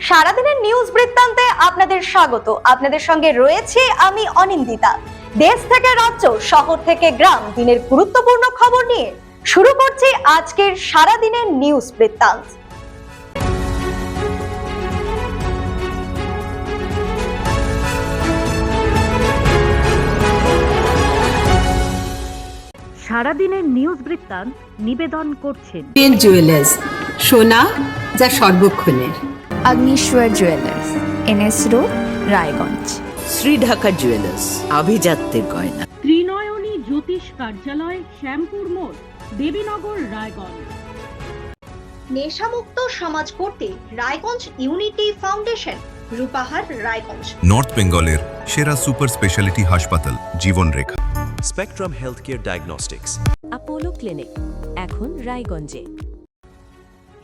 সারাদিনের নিউজ বৃত্তান্তে আপনাদের স্বাগত। আপনাদের সঙ্গে রয়েছে আমি অনিন্দিতা। দেশ থেকে রাজ্য, শহর থেকে গ্রাম, দিনের গুরুত্বপূর্ণ খবর নিয়ে শুরু করছি আজকের সারাদিনের নিউজ বৃত্তান্ত। সারাদিনের নিউজ বৃত্তান্ত নিবেদন করছেন জুয়েলার্স, সোনা যা সর্বক্ষণের। Agnishwar jewellers, NS road, Raiganj. Shri Dhaka jewellers, আভিজাত্যের গয়না। ত্রিনয়নী জ্যোতিষ কার্যালয়, শ্যামপুর মোড়, দেবীনগর, রায়গঞ্জ। নেশামুক্ত সমাজ করতে Raiganj unity foundation, Rupahar, Raiganj. North বেঙ্গলের সেরা সুপার স্পেশালিটি হাসপাতাল জীবনরেখা। Spectrum healthcare diagnostics, Apollo clinic, এখন রায়গঞ্জে।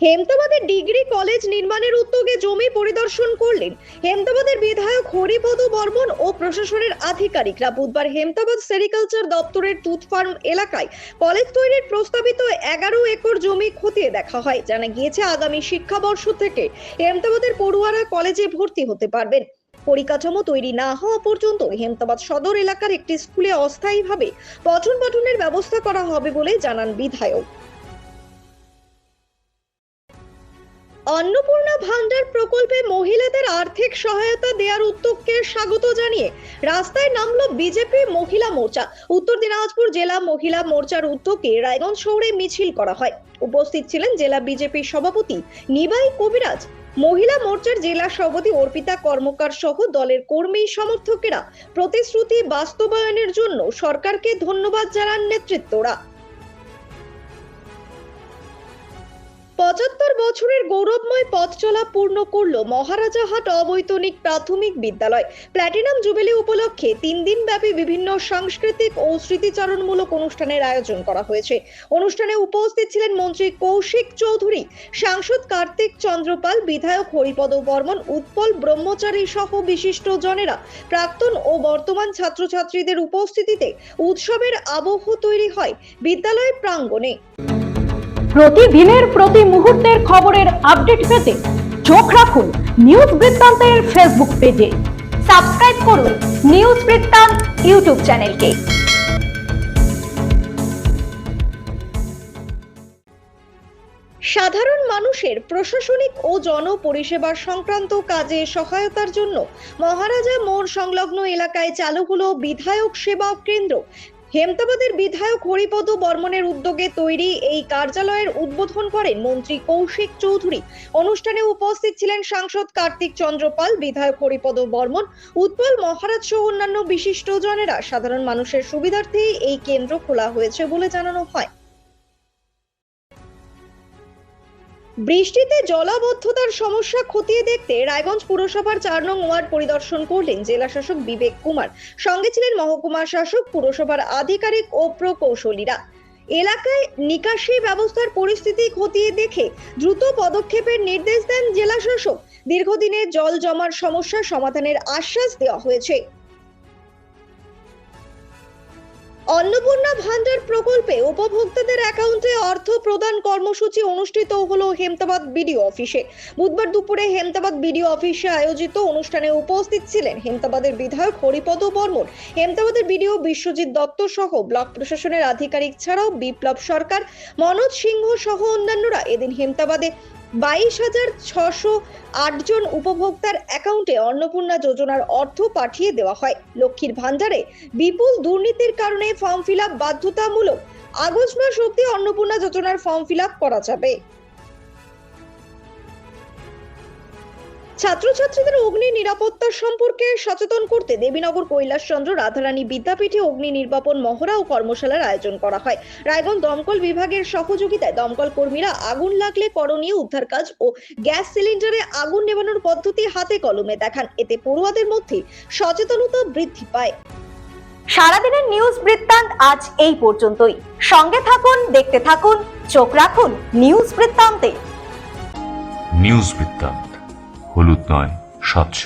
হেমতাবাদের ডিগ্রি কলেজ নির্মাণের উদ্যোগে জমি পরিদর্শন করলেন হেমতাবাদের বিধায়ক হরিপদ বর্মন ও প্রশাসনের আধিকারিকরা। বুধবার হেমতাবাদ সেরিকালচার দপ্তরের তুত ফার্ম এলাকায় কলেজ তৈরির প্রস্তাবিত 11 একর জমি খতিয়ে দেখা হয়। জানা গিয়েছে, আগামী শিক্ষাবর্ষ থেকে হেমতাবাদের পড়ুয়ারা কলেজে ভর্তি হতে পারবেন। পরিকাঠামো তৈরি না হওয়া পর্যন্ত হেমতাবাদ সদর এলাকার একটি স্কুলে অস্থায়ীভাবে পঠন পাঠনের ব্যবস্থা করা হবে বলে জানান বিধায়ক। অন্নপূর্ণা ভান্ডার প্রকল্পে মহিলাদের আর্থিক সহায়তা দেওয়ার উদ্যোগকে স্বাগত জানিয়ে রাস্তায় নামলো বিজেপি মহিলা মোর্চা। উত্তর দিনাজপুর জেলা মহিলা মোর্চার উদ্যোগে রায়গঞ্জ শহরে মিছিল করা হয়। উপস্থিত ছিলেন জেলা বিজেপির সভাপতি নিবাই কবিরাজ, মহিলা মোর্চার জেলা সভাপতি অর্পিতা কর্মকার সহ দলের কর্মী সমর্থকেরা। প্রতিশ্রুতি বাস্তবায়নের জন্য সরকারকে ধন্যবাদ জানান নেতৃত্বরা। 75 বছরের গৌরবময় পথ চলা পূর্ণ করল মহারাজাহাট অবৈতনিক প্রাথমিক বিদ্যালয়। প্ল্যাটিনাম জুবিলি উপলক্ষে 3 দিন ব্যাপী বিভিন্ন সাংস্কৃতিক ও স্মৃতিচারণমূলক অনুষ্ঠানের আয়োজন করা হয়েছে। অনুষ্ঠানে উপস্থিত ছিলেন মন্ত্রী কৌশিক চৌধুরী, সাংসদ কার্তিক চন্দ্রপাল, বিধায়ক হরিপদ বর্মন, উৎপল ব্রহ্মচারী সহ বিশিষ্ট জনেরা। প্রাক্তন ও বর্তমান ছাত্রছাত্রীদের উপস্থিতিতে উৎসবের আবহ তৈরি হয় বিদ্যালয় প্রাঙ্গণে। প্রতিদিনের প্রতি মুহূর্তের খবরের আপডেট পেতে চোখ রাখুন নিউজ বৃত্তান্তের ফেসবুক পেজে। সাবস্ক্রাইব করুন নিউজ বৃত্তান্ত ইউটিউব চ্যানেলকে। সাধারণ মানুষের প্রশাসনিক ও জনপরিষেবা সংক্রান্ত কাজে সহায়তার জন্য মহারাজা মোড় সংলগ্ন এলাকায় চালু হলো বিধায়ক সেবা কেন্দ্র। হেমতাবাদের বিধায়ক হরিপদ বর্মনের উদ্যোগে তৈরি এই কার্যালয়ের উদ্বোধন করেন মন্ত্রী কৌশিক চৌধুরী। অনুষ্ঠানে উপস্থিত ছিলেন সাংসদ কার্তিক চন্দ্রপাল, বিধায়ক হরিপদ বর্মন, উৎপল মহারাজ সহ অন্যান্য বিশিষ্ট জনেরা। সাধারণ মানুষের সুবিধার্থে এই কেন্দ্র খোলা হয়েছে বলে জানানো হয়। বৃষ্টিতে জলাবদ্ধতার সমস্যা খতিয়ে দেখতে রায়গঞ্জ পুরসভার 4 নং ওয়ার্ড পরিদর্শন করলেন জেলা শাসক বিবেক কুমার। সঙ্গে ছিলেন মহকুমা শাসক, পুরসভার আধিকারিক ও প্রকৌশলীরা। এলাকায় নিকাশি ব্যবস্থার পরিস্থিতি খতিয়ে দেখে দ্রুত পদক্ষেপের নির্দেশ দেন জেলা শাসক। দীর্ঘদিনের জল জমার সমস্যা সমাধানের আশ্বাস দেওয়া হয়েছে। অন্নপূর্ণা ভান্ডার প্রকল্পে উপভোক্তাদের অ্যাকাউন্টে অর্থ প্রদান কর্মসূচি অনুষ্ঠিত হলো হেমতাবাদ বিডিও অফিসে। বুধবার দুপুরে হেমতাবাদ বিডিও অফিসে আয়োজিত অনুষ্ঠানে উপস্থিত ছিলেন হেমতাবাদের বিধায়ক হরিপদ বর্মন, হেমতাবাদের বিডিও বিশ্বজিৎ দত্ত সহ ব্লক প্রশাসনের আধিকারিক ছাড়াও বিপ্লব সরকার, মনোজ সিংহ সহ অন্যান্যরা। এদিন হেমতাবাদে 22,608 জন উপভোক্তার অ্যাকাউন্টে অন্নপূর্ণা যোজনার অর্থ পাঠিয়ে দেওয়া হয়। লক্ষ্মীর ভান্ডারে বিপুল দুর্নীতির কারণে ফর্ম ফিল আপ বাধ্যতামূলক। আগস্ট মাস অবধি অন্নপূর্ণা যোজনার ফর্ম ফিল আপ করা যাবে। ছাত্রছাত্রীদের অগ্নি নিরাপত্তা সম্পর্কে সচেতন করতে দেবীনগর কৈলাসচন্দ্র রাধারানী বিদ্যাপীঠে অগ্নি নির্বাপন মহড়া ও কর্মশালার আয়োজন করা হয়। রায়গঞ্জ দমকল বিভাগের সহযোগিতায় দমকল কর্মীরা আগুন লাগলে করণীয় উদ্ধার কাজ ও গ্যাস সিলিন্ডারে আগুন নেভানোর পদ্ধতি হাতে কলমে দেখান। এতে পড়ুয়াদের মধ্যে সচেতনতা বৃদ্ধি পায়। সারাদিনের নিউজ বৃত্তান্ত আজ এই পর্যন্তই। সঙ্গে থাকুন, দেখতে থাকুন, চোখ রাখুন নিউজ বৃত্তান্তে। নিউজ বৃত্তান্ত, হলুদ নয়, স্বচ্ছ।